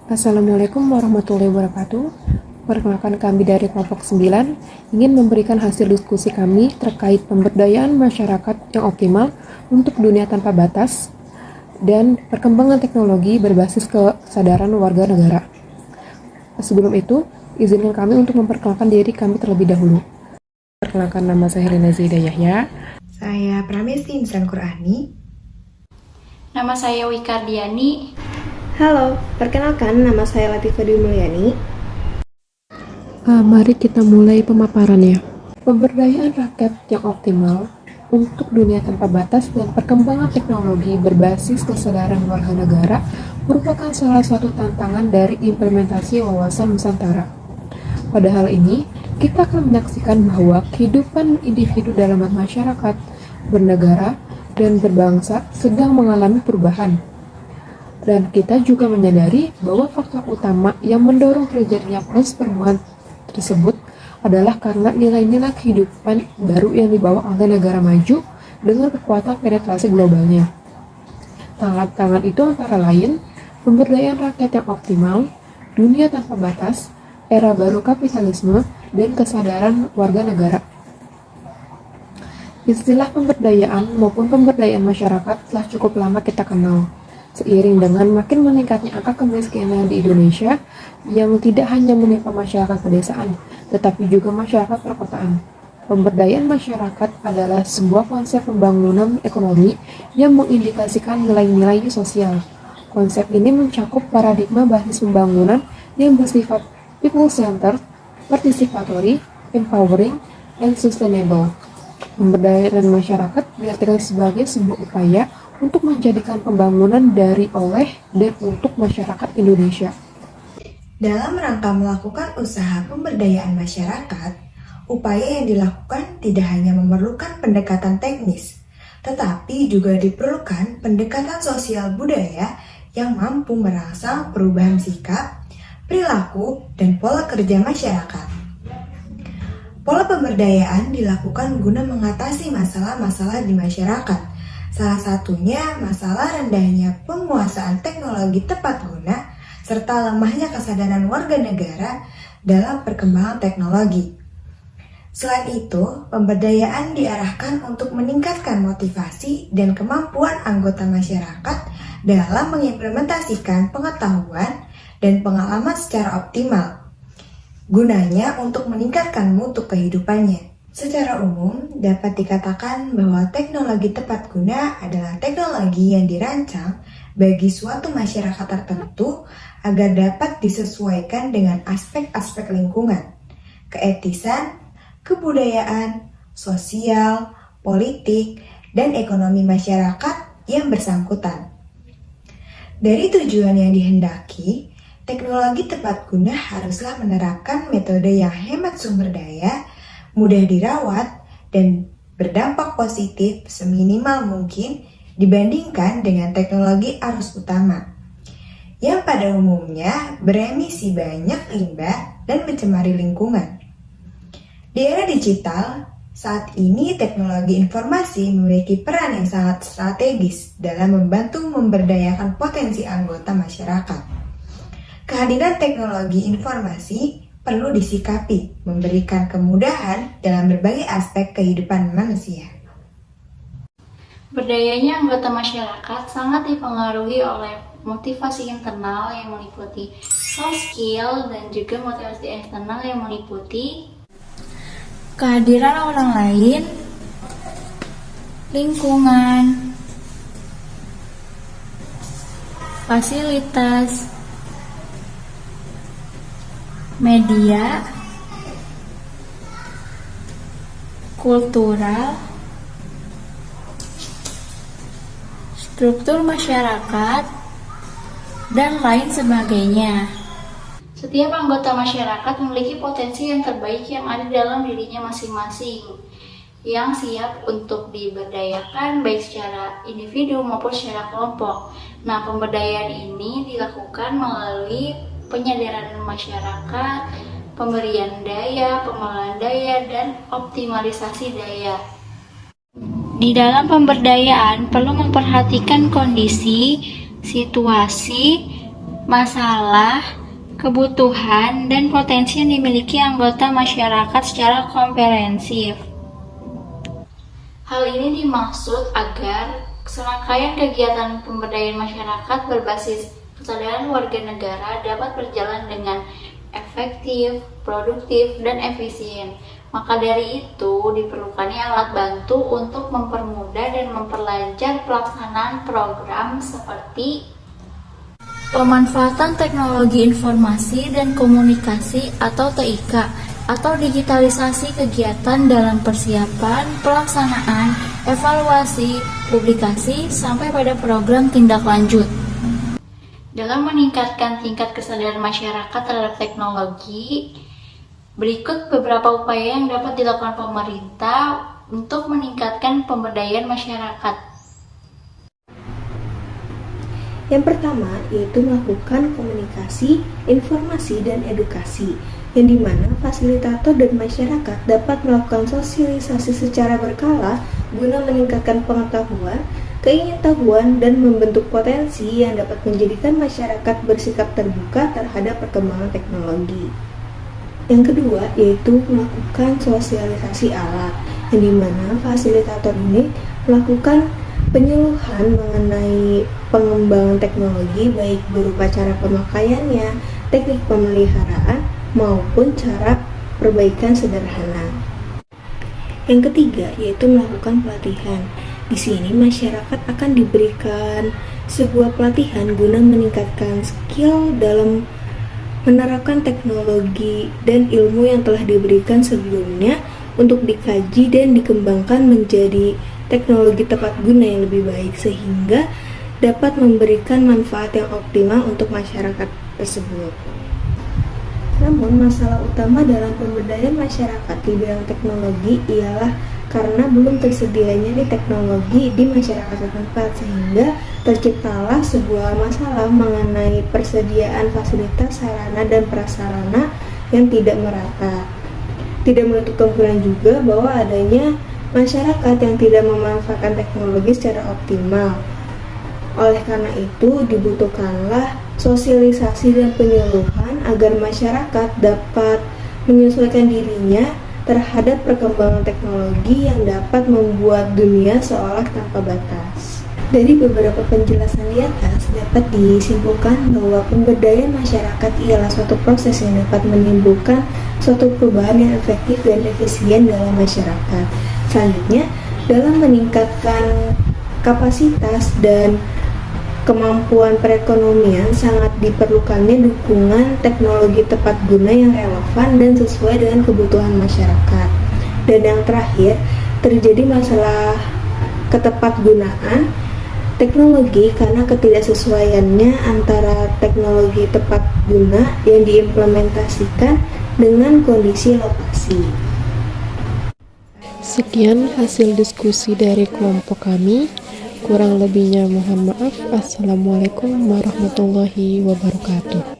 Assalamualaikum warahmatullahi wabarakatuh. Perkenalkan, kami dari kelompok 9 ingin memberikan hasil diskusi kami terkait pemberdayaan masyarakat yang optimal untuk dunia tanpa batas dan perkembangan teknologi berbasis kesadaran warga negara. Sebelum itu, izinkan kami untuk memperkenalkan diri kami terlebih dahulu. Perkenalkan, nama saya Helena Zaida Yahya. Saya Pramesti Insan Qur'ani. Nama saya Wikardiani. Halo, perkenalkan nama saya Latifah Dwi Mulyani. Mari kita mulai pemaparannya. Pemberdayaan rakyat yang optimal untuk dunia tanpa batas dan perkembangan teknologi berbasis kesadaran warga negara merupakan salah satu tantangan dari implementasi wawasan Nusantara. Pada hal ini, kita akan menyaksikan bahwa kehidupan individu dalam masyarakat, bernegara, dan berbangsa sedang mengalami perubahan. Dan kita juga menyadari bahwa faktor utama yang mendorong terjadinya proses perubahan tersebut adalah karena nilai-nilai kehidupan baru yang dibawa oleh negara maju dengan kekuatan penetrasi globalnya. Tantangan itu antara lain pemberdayaan rakyat yang optimal, dunia tanpa batas, era baru kapitalisme, dan kesadaran warga negara. Istilah pemberdayaan maupun pemberdayaan masyarakat telah cukup lama kita kenal. Seiring dengan makin meningkatnya angka kemiskinan di Indonesia yang tidak hanya menimpa masyarakat pedesaan, tetapi juga masyarakat perkotaan. Pemberdayaan masyarakat adalah sebuah konsep pembangunan ekonomi yang mengindikasikan nilai-nilai sosial. Konsep ini mencakup paradigma basis pembangunan yang bersifat people-centered, participatory, empowering, and sustainable. Pemberdayaan masyarakat diartikan sebagai sebuah upaya untuk menjadikan pembangunan dari, oleh, dan untuk masyarakat Indonesia. Dalam rangka melakukan usaha pemberdayaan masyarakat, upaya yang dilakukan tidak hanya memerlukan pendekatan teknis, tetapi juga diperlukan pendekatan sosial budaya yang mampu merangsang perubahan sikap, perilaku, dan pola kerja masyarakat. Pola pemberdayaan dilakukan guna mengatasi masalah-masalah di masyarakat. Salah satunya masalah rendahnya penguasaan teknologi tepat guna serta lemahnya kesadaran warga negara dalam perkembangan teknologi. Selain itu, pemberdayaan diarahkan untuk meningkatkan motivasi dan kemampuan anggota masyarakat dalam mengimplementasikan pengetahuan dan pengalaman secara optimal. Gunanya untuk meningkatkan mutu kehidupannya. Secara umum, dapat dikatakan bahwa teknologi tepat guna adalah teknologi yang dirancang bagi suatu masyarakat tertentu agar dapat disesuaikan dengan aspek-aspek lingkungan, keetisan, kebudayaan, sosial, politik, dan ekonomi masyarakat yang bersangkutan. Dari tujuan yang dihendaki, teknologi tepat guna haruslah menerapkan metode yang hemat sumber daya, mudah dirawat, dan berdampak positif seminimal mungkin dibandingkan dengan teknologi arus utama, yang pada umumnya beremisi banyak limbah dan mencemari lingkungan. Di era digital, saat ini teknologi informasi memiliki peran yang sangat strategis dalam membantu memberdayakan potensi anggota masyarakat. Kehadiran teknologi informasi perlu disikapi, memberikan kemudahan dalam berbagai aspek kehidupan manusia. Berdayanya anggota masyarakat sangat dipengaruhi oleh motivasi internal yang meliputi soft skill dan juga motivasi eksternal yang meliputi kehadiran orang lain, lingkungan, fasilitas, media, kultural, struktur masyarakat, dan lain sebagainya. Setiap anggota masyarakat memiliki potensi yang terbaik yang ada dalam dirinya masing-masing, yang siap untuk diberdayakan baik secara individu maupun secara kelompok. Nah, pemberdayaan ini dilakukan melalui penyadaran masyarakat, pemberian daya, pengelolaan daya, dan optimalisasi daya. Di dalam pemberdayaan perlu memperhatikan kondisi, situasi, masalah, kebutuhan, dan potensi yang dimiliki anggota masyarakat secara komprehensif. Hal ini dimaksud agar serangkaian kegiatan pemberdayaan masyarakat berbasis kesadaran warga negara dapat berjalan dengan efektif, produktif, dan efisien. Maka dari itu diperlukannya alat bantu untuk mempermudah dan memperlancar pelaksanaan program seperti pemanfaatan teknologi informasi dan komunikasi atau TIK atau digitalisasi kegiatan dalam persiapan, pelaksanaan, evaluasi, publikasi, sampai pada program tindak lanjut. Dalam meningkatkan tingkat kesadaran masyarakat terhadap teknologi, berikut beberapa upaya yang dapat dilakukan pemerintah untuk meningkatkan pemberdayaan masyarakat. Yang pertama yaitu melakukan komunikasi, informasi, dan edukasi, yang dimana fasilitator dan masyarakat dapat melakukan sosialisasi secara berkala guna meningkatkan pengetahuan, keingintahuan, dan membentuk potensi yang dapat menjadikan masyarakat bersikap terbuka terhadap perkembangan teknologi. Yang kedua yaitu melakukan sosialisasi alat, yang dimana fasilitator ini melakukan penyuluhan mengenai pengembangan teknologi baik berupa cara pemakaiannya, teknik pemeliharaan, maupun cara perbaikan sederhana. Yang ketiga yaitu melakukan pelatihan. Di sini masyarakat akan diberikan sebuah pelatihan guna meningkatkan skill dalam menerapkan teknologi dan ilmu yang telah diberikan sebelumnya untuk dikaji dan dikembangkan menjadi teknologi tepat guna yang lebih baik sehingga dapat memberikan manfaat yang optimal untuk masyarakat tersebut. Namun masalah utama dalam pemberdayaan masyarakat di bidang teknologi ialah karena belum tersedianya teknologi di masyarakat setempat sehingga terciptalah sebuah masalah mengenai persediaan fasilitas sarana dan prasarana yang tidak merata. Tidak menutup kemungkinan juga bahwa adanya masyarakat yang tidak memanfaatkan teknologi secara optimal. Oleh karena itu dibutuhkanlah sosialisasi dan penyuluhan agar masyarakat dapat menyesuaikan dirinya terhadap perkembangan teknologi yang dapat membuat dunia seolah tanpa batas. Dari beberapa penjelasan di atas dapat disimpulkan bahwa pemberdayaan masyarakat ialah suatu proses yang dapat menimbulkan suatu perubahan yang efektif dan efisien dalam masyarakat. Selanjutnya, dalam meningkatkan kapasitas dan kemampuan perekonomian sangat diperlukannya dukungan teknologi tepat guna yang relevan dan sesuai dengan kebutuhan masyarakat. Dan yang terakhir, terjadi masalah ketepatgunaan teknologi karena ketidaksesuaiannya antara teknologi tepat guna yang diimplementasikan dengan kondisi lokasi. Sekian hasil diskusi dari kelompok kami. Kurang lebihnya mohon maaf. Assalamualaikum warahmatullahi wabarakatuh.